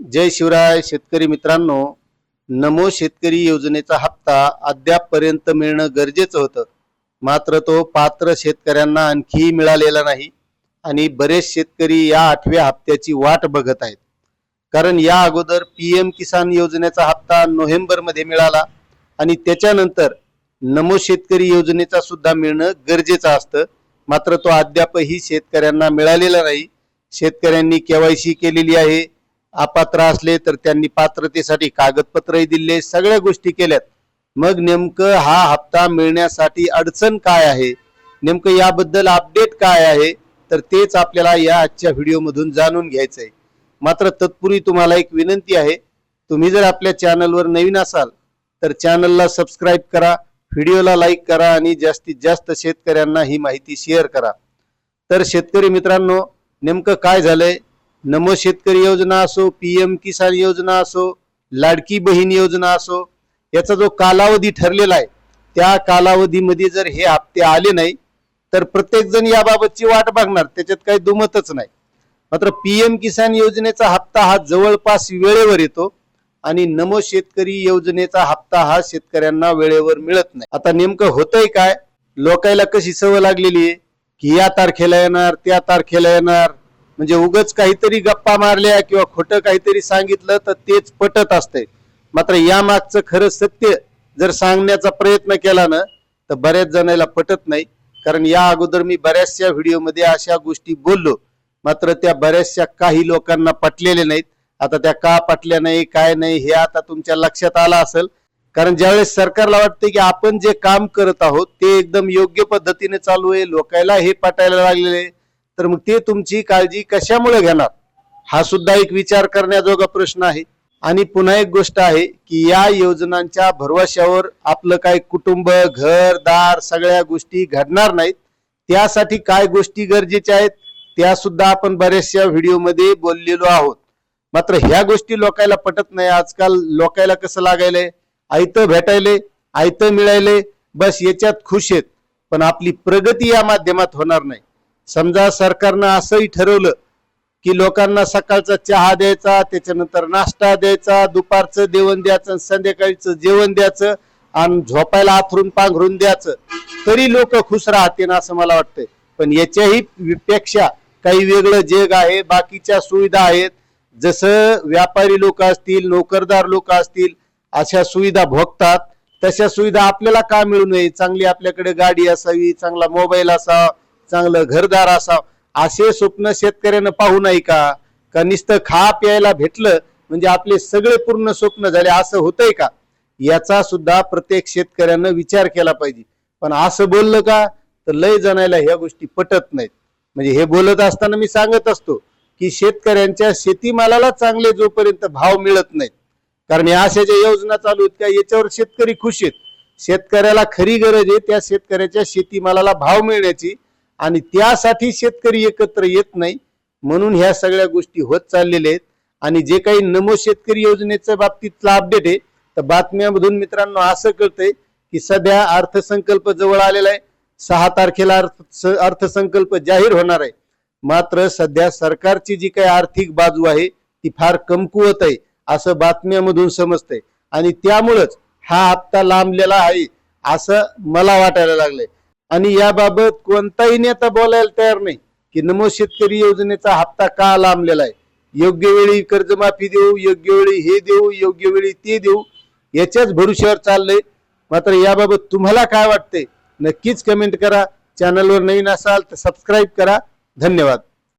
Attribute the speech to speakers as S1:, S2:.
S1: जय शिवराय शेतकरी मित्रांनो, नमो शेतकरी योजनेचा हप्ता अद्यापपर्यंत मिळणं गरजेचं होतं. मात्र तो पात्र शेतकऱ्यांना आणखी मिळालेला नाही आणि बरेच शेतकरी या 8व्या हप्त्याची वाट बघत आहेत. कारण या अगोदर PM किसान योजनेचा हप्ता नोव्हेंबरमध्ये मिळाला आणि त्याच्यानंतर नमो शेतकरी योजनेचा सुद्धा मिळणं गरजेचं असतं. मात्र तो अद्यापही शेतकऱ्यांना मिळालेला नाही. शेतकऱ्यांनी KYC केलेली आहे, अपात्र असले तर त्यांनी पात्रतेसाठी कागदपत्रही दिले, सगळ्या गोष्टी केल्यात. मग नेमकं हा हप्ता मिळण्यासाठी अडचण काय आहे, नेमकं याबद्दल अपडेट काय आहे, तर तेच आपल्याला या आजच्या व्हिडिओमधून जाणून घ्यायचं आहे. मात्र तत्पूर्वी तुम्हाला एक विनंती आहे, तुम्ही जर आपल्या चॅनलवर नवीन असाल तर चॅनलला सबस्क्राईब करा, व्हिडिओला लाईक करा आणि जास्तीत जास्त शेतकऱ्यांना ही माहिती शेअर करा. तर शेतकरी मित्रांनो, नेमकं काय झालंय, नमो शेतकरी योजना असो, PM किसान योजना असो, लाडकी बहीण योजना असो, याचा जो कालावधी ठरलेला आहे त्या कालावधीमध्ये जर हे हप्ते आले नाही तर प्रत्येक जण याबाबतची वाट बघणार, त्याच्यात काही दुमतच नाही. मात्र PM किसान योजनेचा हप्ता हा जवळपास वेळेवर येतो आणि नमो शेतकरी योजनेचा हप्ता हा शेतकऱ्यांना वेळेवर मिळत नाही. आता नेमकं होतंय काय, लोकायला कशी सवय लागलेली आहे की या तारखेला येणार, त्या तारखेला येणार, म्हणजे उगच काहीतरी गप्पा मारल्या किंवा खोटं काहीतरी सांगितलं तर तेच पटत असते. मात्र या मागचं खरं सत्य जर सांगण्याचा प्रयत्न केला ना तर बऱ्याच जणांना पटत नाही. कारण या अगोदर मी बऱ्याचशा व्हिडिओमध्ये अशा गोष्टी बोललो, मात्र त्या बऱ्याचशा काही लोकांना पटलेले नाहीत. आता त्या का पटल्या नाही, काय नाही, हे आता तुमच्या लक्षात आलं असेल. कारण ज्यावेळेस सरकारला वाटते की आपण जे काम करत आहोत ते एकदम योग्य पद्धतीने चालू आहे, लोकांना हे पटायला लागलेले, तर मग ते तुमची काळजी कशामुळे घेणार, हा सुद्धा एक विचार करण्याजोगा प्रश्न आहे. आणि पुन्हा एक गोष्ट आहे की या योजनांच्या भरवशावर आपलं काय कुटुंब, घर दार सगळ्या गोष्टी घडणार नाहीत. त्यासाठी काय गोष्टी गरजेच्या आहेत त्या सुद्धा आपण बऱ्याचशा व्हिडिओमध्ये बोललेलो आहोत. मात्र ह्या गोष्टी लोकांना पटत नाही. आजकाल लोकांना कसं लागायलंय, आयतं भेटायले, आयतं मिळायले, बस याच्यात खुश आहेत, पण आपली प्रगती या माध्यमात होणार नाही. समजा सरकारनं असंही ठरवलं की लोकांना सकाळचा चहा द्यायचा, त्याच्यानंतर नाश्ता द्यायचा, दुपारचं जेवण द्यायचं, संध्याकाळचं जेवण द्यायचं आणि झोपायला आथरून पांघरून द्यायचं, तरी लोक खुश राहतील असं मला वाटतंय. पण याच्याही पेक्षा काही वेगळं जग आहे, बाकीच्या सुविधा आहेत. जसं व्यापारी लोक असतील, नोकरदार लोक असतील, अशा सुविधा भोगतात, तशा सुविधा आपल्याला का मिळू नये. चांगली आपल्याकडे गाडी असावी, चांगला मोबाईल असावा, चांगलं घरदार असावं, असे स्वप्न शेतकऱ्यानं पाहू नाही का? का नुसतं खा प्यायला भेटलं म्हणजे आपले सगळे पूर्ण स्वप्न झाले, असं होतंय का? याचा सुद्धा प्रत्येक शेतकऱ्यानं विचार केला पाहिजे. पण असं बोललं का तर लय जणायला ह्या गोष्टी पटत नाहीत. म्हणजे हे बोलत असताना मी सांगत असतो की शेतकऱ्यांच्या शेतीमालाला चांगले जोपर्यंत भाव मिळत नाहीत, कारण या अशा ज्या योजना चालू आहेत का याच्यावर शेतकरी खुश आहेत. शेतकऱ्याला खरी गरज आहे त्या शेतकऱ्याच्या शेतीमालाला भाव मिळण्याची, आणि त्यासाठी शेतकरी एकत्र येत नाही. म्हणून ह्या सगळ्या गोष्टी होत चाललेल्या आहेत. आणि जे काही नमो शेतकरी योजनेच्या बाबतीतला अपडेट आहे, तर बातम्यामधून मित्रांनो असं कळतंय की सध्या अर्थसंकल्प जवळ आलेला आहे. 6 तारखेला अर्थसंकल्प जाहीर होणार आहे. मात्र सध्या सरकारची जी काही आर्थिक बाजू आहे ती फार कमकुवत आहे असं बातम्यामधून समजतंय, आणि त्यामुळेच हा हप्ता लांबलेला आहे असं मला वाटायला लागलंय. आणि याबाबत कोणताही नेता बोलायला तयार नाही की नमो शेतकरी योजनेचा हप्ता का लांबलेला आहे. योग्य वेळी कर्जमाफी देऊ, योग्य वेळी हे देऊ, योग्य वेळी ते देऊ, याच्याच भरोश्यावर चाललंय. मात्र याबाबत तुम्हाला काय वाटतंय नक्कीच कमेंट करा. चॅनलवर नवीन असाल तर सबस्क्राईब करा. धन्यवाद.